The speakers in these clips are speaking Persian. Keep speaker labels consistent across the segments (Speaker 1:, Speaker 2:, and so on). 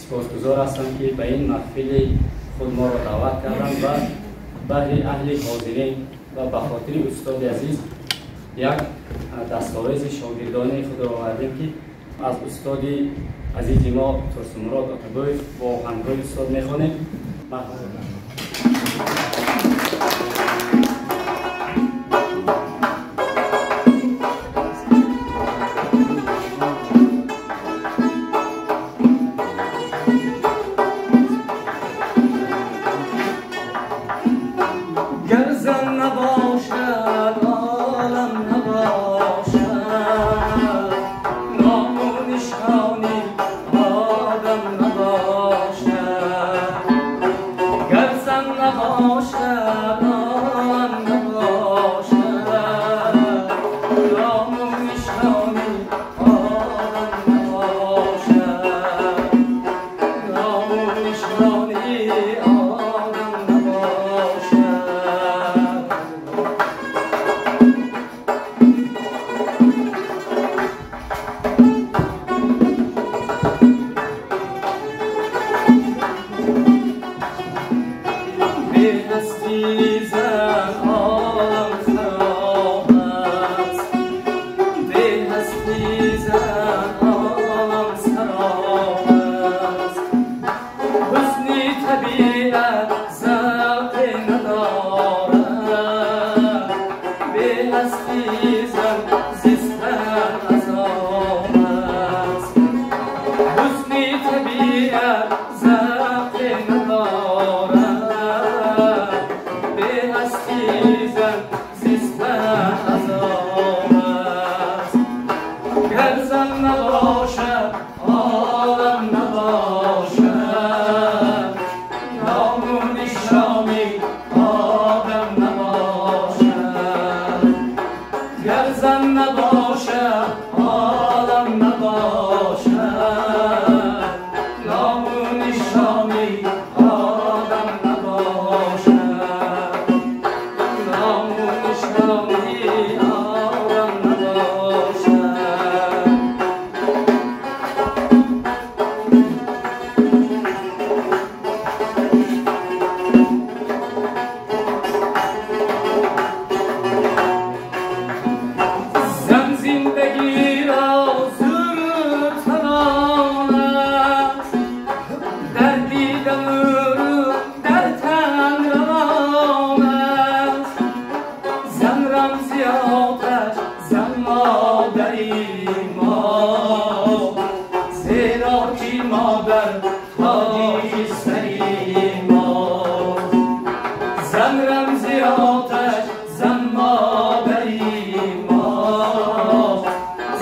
Speaker 1: سپاسگزار هستم که به این محفل خود ما را دعوت کردند و برای اهل حاضرین و به خاطر استاد عزیز یک دستاویز شاگردانه خود را آوردیم که از استاد عزیز ما ترسمراد آتابایف با آهنگ‌های استاد می‌خوانیم.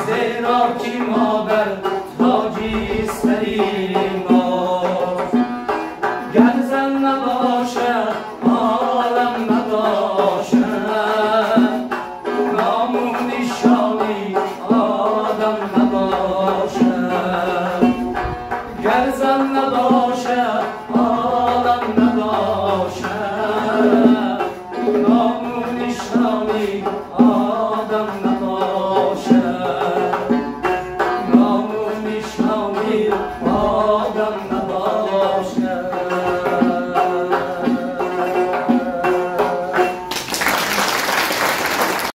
Speaker 2: زیرا که ما بر تاجی